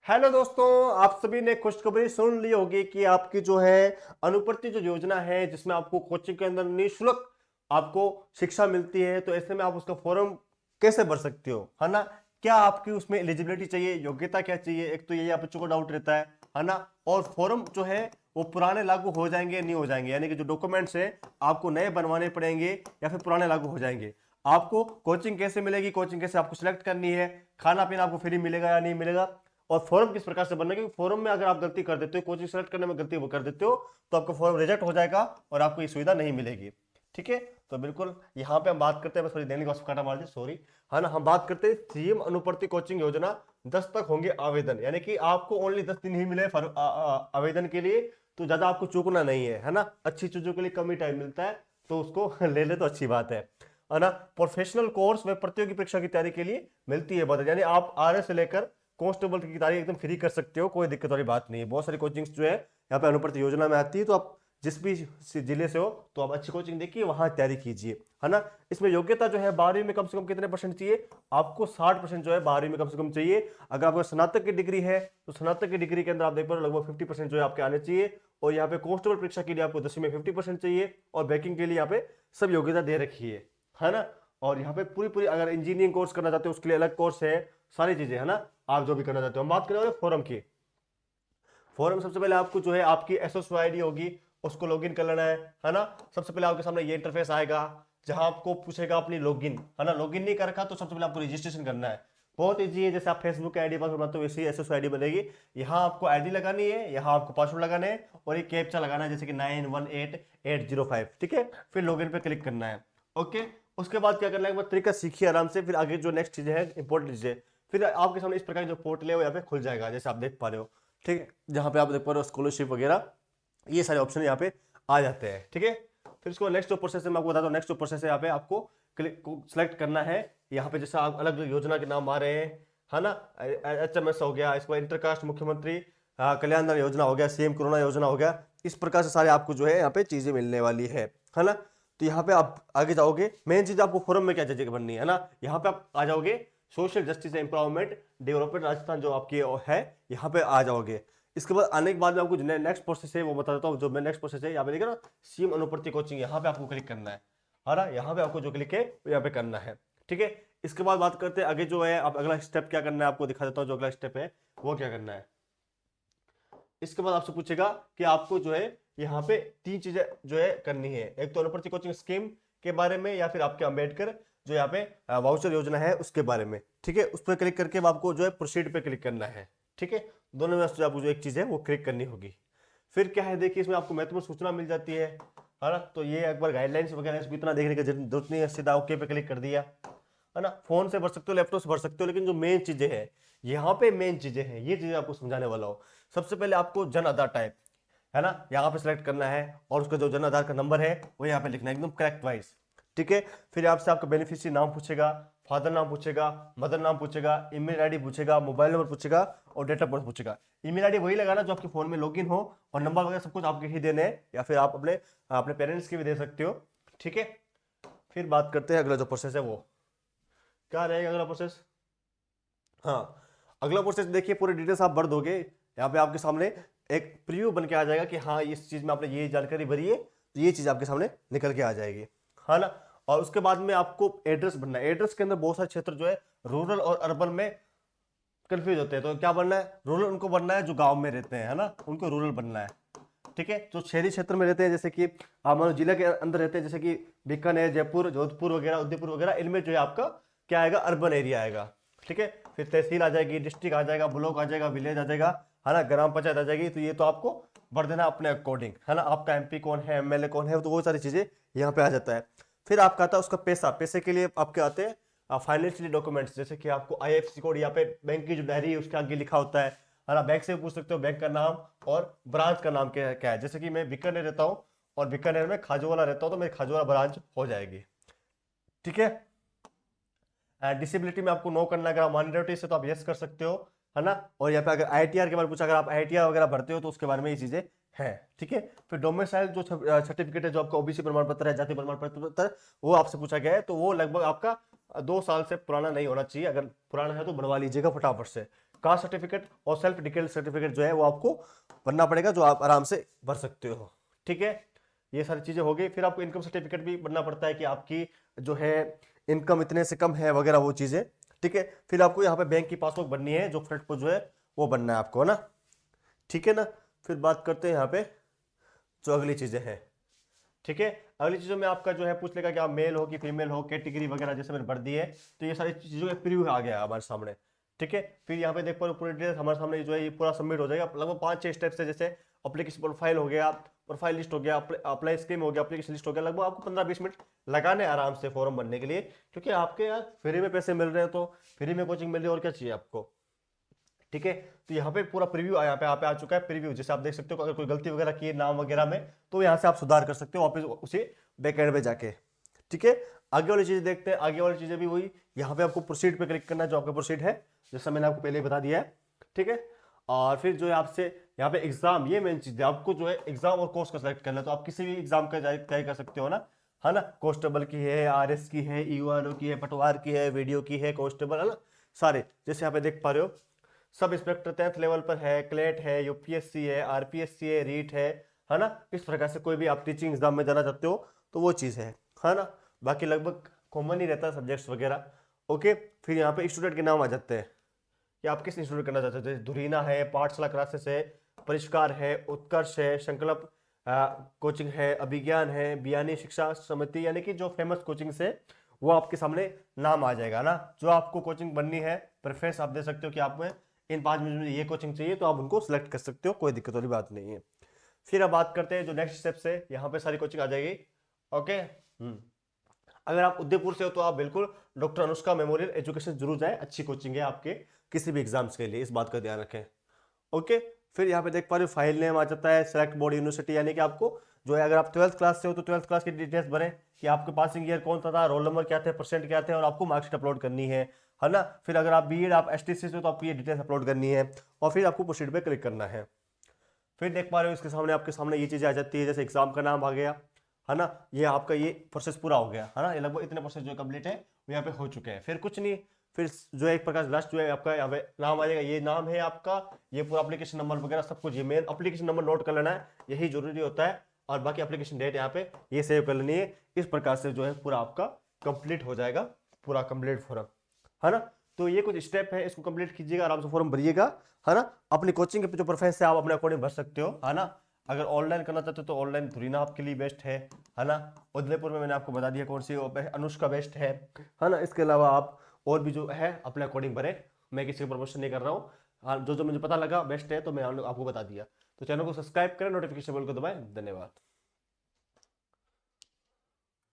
Hello दोस्तों, आप सभी ने खुशखबरी सुन ली होगी कि आपकी जो है अनुप्रति जो योजना है जिसमें आपको कोचिंग के अंदर निःशुल्क आपको शिक्षा मिलती है। तो ऐसे में आप उसका फॉर्म कैसे भर सकते हो, है ना। क्या आपकी उसमें एलिजिबिलिटी चाहिए, योग्यता क्या चाहिए, एक तो यही आप बच्चों को डाउट रहता है ना। और फॉर्म जो है वो पुराने लागू हो जाएंगे नहीं हो जाएंगे, यानी कि जो डॉक्यूमेंट्स है आपको नए बनवाने पड़ेंगे या फिर पुराने लागू हो जाएंगे। आपको कोचिंग कैसे मिलेगी, कोचिंग कैसे आपको सिलेक्ट करनी है, खाना पीना आपको फ्री मिलेगा या नहीं मिलेगा, और फॉर्म किस प्रकार से बनना है। क्योंकि फॉर्म में अगर आप गलती कर देते हो, कोचिंग सेलेक्ट करने में गलती कर देते हो, तो आपका फॉर्म रिजेक्ट हो जाएगा और आपको ये सुविधा नहीं मिलेगी। ठीक है, तो बिल्कुल यहाँ पे हम बात करते हैं, सॉरी देने का काटा मार दी, सॉरी, है ना। हम बात करते हैं सीएम अनुप्रति कोचिंग योजना 10 तक होंगे आवेदन, यानी कि आपको ओनली 10 दिन ही मिले आवेदन के लिए। तो ज्यादा आपको चूकना नहीं है ना। अच्छी चीजों के लिए कम ही टाइम मिलता है, तो उसको ले ले तो अच्छी बात है ना। प्रोफेशनल कोर्स में प्रतियोगी परीक्षा की तैयारी के लिए मिलती है बदल, यानी आप आरएस से लेकर कांस्टेबल की तैयारी एकदम फ्री कर सकते हो, कोई दिक्कत वाली बात नहीं है। बहुत सारी कोचिंग्स जो है यहाँ पे अनुप्रति योजना में आती है, तो आप जिस भी जिले से हो तो आप अच्छी कोचिंग देखिए, वहां तैयारी कीजिए, है ना। इसमें योग्यता जो है 12वीं में कम से कम कितने परसेंट चाहिए, आपको 60% जो है 12वीं में कम से कम चाहिए। अगर आपको स्नातक की डिग्री है तो स्नातक की डिग्री के अंदर आप देख पा रहे हो लगभग 50% जो है आपके आने चाहिए। और यहाँ पे कांस्टेबल परीक्षा के लिए आपको 10वीं में 50% चाहिए, और बैंकिंग के लिए यहाँ पे सब योग्यता दे रखी है ना। और यहाँ पे पूरी पूरी, अगर इंजीनियरिंग कोर्स करना चाहते हो उसके लिए अलग कोर्स है, सारी चीजें, है ना। आप जो भी करना चाहते हो, हम बात करें फॉरम की। फॉरम सबसे पहले आपको जो है आपकी एसएसओ आईडी होगी, उसको लॉगिन कर लेना है ना। सबसे पहले आपके सामने ये इंटरफेस आएगा जहां आपको पूछेगा अपनी लॉगिन, है ना। लॉगिन नहीं कर रखा तो सबसे पहले आपको रजिस्ट्रेशन करना है। बहुत ईजी है, जैसे आप फेसबुक की आईडी पासवर्ड बनाते हो वैसे ही एसएसओ आईडी बनेगी। यहाँ आपको आईडी लगानी है, यहाँ आपको पासवर्ड लगाना है, और एक कैप्चा लगाना है जैसे कि 918805। ठीक है, फिर लॉगिन पे क्लिक करना है। ओके, उसके बाद क्या करना है, एक बार तरीका सीखिए आराम से, फिर आगे जो नेक्स्ट चीजें हैं इंपॉर्टेंट चीजें, फिर आपके सामने इस प्रकार की जो पोर्टल है वो यहाँ पे खुल जाएगा, जैसे आप देख पा रहे हो। ठीक है, जहाँ पे आप देख पा रहे हो स्कॉलरशिप वगैरह, ये सारे ऑप्शन यहाँ पे आ जाते हैं। ठीक है, फिर इसको नेक्स्ट जो प्रोसेस है मैं आपको बताता हूँ। नेक्स्ट जो प्रोसेस है यहाँ पे आपको सिलेक्ट करना है। यहाँ पे जैसे आप अलग अलग योजना के नाम आ रहे हैं, है ना। एचएमएस हो गया, इसको इंटरकास्ट मुख्यमंत्री कल्याण योजना हो गया, सीएम कोरोना योजना हो गया। इस प्रकार से सारे आपको जो है यहाँ पे चीजें मिलने वाली है ना। तो यहाँ पे आप आगे जाओगे, मेन चीज आपको फोरम में क्या चीजें बननी है ना। यहाँ पे आप आ जाओगे social justice empowerment development Rajasthan जो आपकी है, यहाँ पे आ जाओगे। इसके बाद आने के बाद में आपको नेक्स्ट प्रोसेस है वो बता देता हूँ। जो मैं नेक्स्ट प्रोसेस है यहाँ पे देखा ना, सीएम अनुप्रति कोचिंग, यहाँ पे आपको क्लिक करना है ना। यहाँ पे आपको जो क्लिक है वो यहाँ पे करना है। ठीक है, इसके बाद बात करते हैं आगे जो है, अब अगला स्टेप क्या करना है आपको दिखा देता हूँ। जो अगला स्टेप है वो क्या करना है, इसके बाद आपसे पूछेगा कि आपको जो है यहाँ पे तीन चीजें जो है करनी है। एक तो अनुप्रति कोचिंग स्कीम के बारे में, या फिर आपके अंबेडकर जो यहाँ पे वाउचर योजना है उसके बारे में। ठीक है, उस पर क्लिक करके आपको जो है प्रोसीड पे क्लिक करना है। ठीक है, दोनों में से आपको जो एक चीज है वो क्लिक करनी होगी। फिर क्या है, देखिए इसमें आपको महत्वपूर्ण सूचना मिल जाती है ना। तो ये एक बार गाइडलाइंस वगैरह इसको इतना देखने की जरूरत नहीं है, सीधा ओके पे क्लिक कर दिया, है ना। फोन से भर सकते हो, लैपटॉप से भर सकते हो, लेकिन जो मेन चीजें हैं यहाँ पे, मेन चीजें हैं ये चीजें आपको समझाने वाला हूँ। सबसे पहले आपको जन आधार टाइप, है ना, यहाँ पे सिलेक्ट करना है, और उसका जो जन आधार का नंबर है वो यहाँ पे लिखना है एकदम करेक्ट वाइज। ठीक है, फिर आपसे आपका बेनिफिशियरी नाम पूछेगा, फादर नाम पूछेगा, मदर नाम पूछेगा, ईमेल आईडी पूछेगा, मोबाइल नंबर पूछेगा, और डेट ऑफ बर्थ पूछेगा। ईमेल आईडी वही लगाना जो आपके फोन में लॉगिन हो, और नंबर वगैरह सब कुछ आपके ही देने हैं, या फिर आप अपने अपने पेरेंट्स के भी दे सकते हो। ठीक है, फिर बात करते हैं अगला जो प्रोसेस है वो क्या रहेगा। अगला प्रोसेस, हाँ, अगला प्रोसेस देखिए, पूरी डिटेल्स आप भर दोगे, यहाँ पे आपके सामने एक प्रीव्यू बन के आ जाएगा कि हाँ इस चीज में आपने ये जानकारी भरी है, तो ये चीज आपके सामने निकल के आ जाएगी, है ना। और उसके बाद में आपको एड्रेस भरना है। एड्रेस के अंदर बहुत सारे क्षेत्र जो है रूरल और अर्बन में कंफ्यूज होते हैं, तो क्या बनना है, रूरल उनको बनना है जो गांव में रहते हैं, है ना, उनको रूरल बनना है। ठीक है, जो शहरी क्षेत्र में रहते हैं, जैसे कि आप मान लो जिला के अंदर रहते हैं, जैसे कि बीकानेर, जयपुर, जोधपुर वगैरह, उदयपुर वगैरह, इनमें जो है आपका क्या आएगा, अर्बन एरिया आएगा। ठीक है, फिर तहसील आ जाएगी, डिस्ट्रिक्ट आ जाएगा, ब्लॉक आ जाएगा, विलेज आ जाएगा, है ना, ग्राम पंचायत आ जाएगी। तो ये तो आपको भर देना अपने अकॉर्डिंग, है ना। आपका एमपी कौन है, एमएलए कौन है, तो वो सारी चीजें यहाँ पे आ जाता है। फिर आपका आता है उसका पैसा, पैसे के लिए आपके आते हैं फाइनेंशियली डॉक्यूमेंट्स, जैसे कि आपको आईएफएससी कोड, यहाँ पे बैंक की जो डायरी है उसके आगे लिखा होता है ना। बैंक से पूछ सकते हो बैंक का नाम और ब्रांच का नाम क्या क्या है। जैसे कि मैं बीकानेर रहता हूँ और बीकानेर में खाजूवाला रहता हूँ, तो मेरी खाजूवाला ब्रांच हो जाएगी। ठीक है, डिसेबिलिटी में आपको नो करना है, अगर आप माइनॉरिटी से तो आप यस कर सकते हो, है ना। और यहाँ पे अगर आईटीआर के बारे में पूछा, अगर आप आईटीआर वगैरह भरते हो तो उसके बारे में ये चीजें हैं। ठीक है, फिर डोमिसाइल जो सर्टिफिकेट है, जो आपका ओबीसी प्रमाण पत्र है, जाति प्रमाण पत्र, वो आपसे पूछा गया है, तो वो लगभग आपका 2 साल से पुराना नहीं होना चाहिए। अगर पुराना है तो बनवा लीजिएगा फटाफट से। कास्ट सर्टिफिकेट और सेल्फ डिक्लेयर्ड सर्टिफिकेट जो है वो आपको भरना पड़ेगा, जो आप आराम से भर सकते हो। ठीक है, ये सारी चीजें हो गई। फिर आपको इनकम सर्टिफिकेट भी बनना पड़ता है कि आपकी जो है इनकम इतने से कम है वगैरह वो चीजें। ठीक है, फिर आपको यहाँ पे बैंक की पासबुक बननी है, जो फ्रंट पर जो है वो बनना है आपको, है ना। ठीक है ना। फिर बात करते हैं यहाँ पे जो अगली चीजें हैं। ठीक है, अगली चीजों में आपका जो है पूछ लेगा कि आप मेल हो कि फीमेल हो, कैटेगरी वगैरह जैसे मैंने भर दी है। तो ये सारी चीजों का प्रीव्यू आ गया हमारे सामने। ठीक है, फिर यहाँ पे देख पा रहे हो पूरी डिटेल्स हमारे सामने जो है ये पूरा सबमिट हो जाएगा। लगभग 5-6 स्टेप्स है, जैसे एप्लीकेशन प्रोफाइल हो गया, प्रोफाइल लिस्ट हो गया, अप्लाई स्कीम हो गया, एप्लीकेशन लिस्ट हो गया। लगभग आपको 15-20 मिनट लगाने आराम से फॉर्म भरने के लिए, क्योंकि आपके यार फ्री में पैसे मिल रहे हैं, तो फ्री में कोचिंग मिल रही है, और क्या चाहिए आपको। ठीक है, तो यहाँ पे पूरा प्रीव्यू यहाँ पे आ चुका है। प्रीव्यू जैसे आप देख सकते हो, अगर कोई गलती वगैरह की है नाम वगैरह में, तो यहाँ से आप सुधार कर सकते हो वापस उसी बैकएंड पे जाके। ठीक है, आगे वाली चीजें देखते हैं। आगे वाली चीजें भी वही, यहाँ पे आपको प्रोसीड पे क्लिक करना है, जो आपका प्रोसीड है, जैसा मैंने आपको पहले ही बता दिया है। ठीक है, और फिर जो है आपसे यहाँ पे एग्जाम, ये मेन चीज है, आपको जो है एग्जाम और कोर्स का सिलेक्ट करना है। तो आप किसी भी एग्जाम का तय कर सकते हो ना, है ना। कांस्टेबल की है, आरएस की है, ईओआरओ की है, पटवार की है, वीडियो की है, कांस्टेबल, है ना, सारे। जैसे यहाँ पे देख पा रहे हो, सब इंस्पेक्टर 10th लेवल पर है, क्लेट है, यूपीएससी है, आरपीएससी है, रीट है ना। इस प्रकार से कोई भी आप टीचिंग एग्जाम में जाना चाहते हो तो वो चीज़ है ना। बाकी लगभग कॉमन ही रहता है सब्जेक्ट्स वगैरह। ओके, फिर यहाँ पे स्टूडेंट के नाम आ जाते हैं कि आप किस इंस्टीट्यूट करना चाहते हो। जैसे धुरीना है, पाठशाला क्लासेस है, परिष्कार है, उत्कर्ष है, संकल्प कोचिंग है, अभिज्ञान है, बियानी शिक्षा समिति, यानी कि जो फेमस कोचिंग है वो आपके सामने नाम आ जाएगा ना। जो आपको कोचिंग बननी है, प्रेफरेंस आप दे सकते हो कि आप में इन 5 में ये कोचिंग चाहिए, तो आप उनको सिलेक्ट कर सकते हो, कोई दिक्कत वाली बात नहीं है। फिर अब बात करते हैं जो नेक्स्ट स्टेप से, यहाँ पे सारी कोचिंग आ जाएगी। ओके, अगर आप उदयपुर से हो तो आप बिल्कुल डॉक्टर अनुष्का मेमोरियल एजुकेशन जरूर जाए, अच्छी कोचिंग है आपके किसी भी एग्जाम्स के लिए, इस बात का ध्यान रखें। ओके, फिर यहाँ पे देख पा रहे हो फाइल नेम आ जाता है, सेलेक्ट बोर्ड यूनिवर्सिटी, यानी कि आपको जो है, अगर आप 12th क्लास से हो तो 12th क्लास की डिटेल्स भरें कि आपके पासिंग ईयर कौन सा था, रोल नंबर क्या थे, परसेंट क्या थे, और आपको मार्कशीट अपलोड करनी है ना। फिर अगर आप बीएड, आप एसटीसी से हो तो आपको ये डिटेल्स अपलोड करनी है, और फिर आपको प्रोसीड पे क्लिक करना है। फिर देख पा रहे हो इसके सामने, आपके सामने ये चीज़ें आ जाती है, जैसे एग्जाम का नाम आ गया, है ना। ये आपका ये प्रोसेस पूरा हो गया, है ना। ये लगभग इतने प्रोसेस जो कंप्लीट है वो यहाँ पे हो चुके हैं। फिर कुछ नहीं, फिर जो है एक प्रकार लास्ट जो है आपका यहाँ पे नाम आ जाएगा, ये नाम है आपका, ये पूरा एप्लीकेशन नंबर वगैरह सब कुछ, ये मेन एप्लीकेशन नंबर नोट कर लेना है, यही जरूरी होता है। और बाकी एप्लीकेशन डेट यहाँ पे ये सेव कर लेनी है। इस प्रकार से जो है पूरा आपका कंप्लीट हो जाएगा, पूरा कंप्लीट फॉर्म, है ना। तो ये कुछ स्टेप है, इसको कंप्लीट कीजिएगा, आराम से फॉर्म भरिएगा, है ना। अपनी कोचिंग के जो प्रेफरेंस है आप अपने अकॉर्डिंग भर सकते हो, है ना। अगर ऑनलाइन करना चाहते हो तो ऑनलाइन धुरीना आपके लिए बेस्ट है ना। उदयपुर में मैंने आपको बता दिया कौन सी अनुष्का बेस्ट है ना। इसके अलावा आप और भी जो है अपने अकॉर्डिंग भरें, मैं किसी का प्रमोशन नहीं कर रहा हूँ। हाँ, जो जो मुझे पता लगा बेस्ट है तो मैं आपको बता दिया। तो चैनल को सब्सक्राइब करें, नोटिफिकेशन बेल को दबाएं। धन्यवाद।